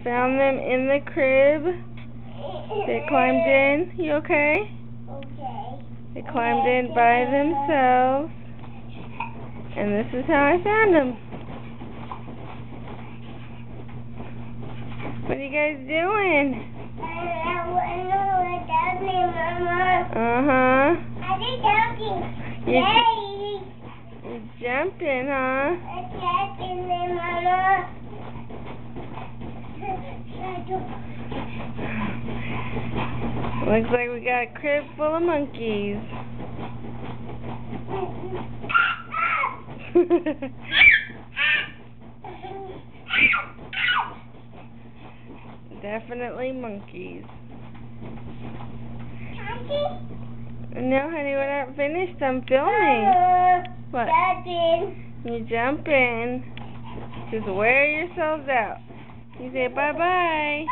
Found them in the crib. They climbed in. You okay? Okay. They climbed in by themselves. And this is how I found them. What are you guys doing? Uh-huh. You're jumping, huh? Looks like we got a crib full of monkeys. Definitely monkeys. No, honey, we're not finished. I'm filming. What? You jump in. Just wear yourselves out. You say bye-bye.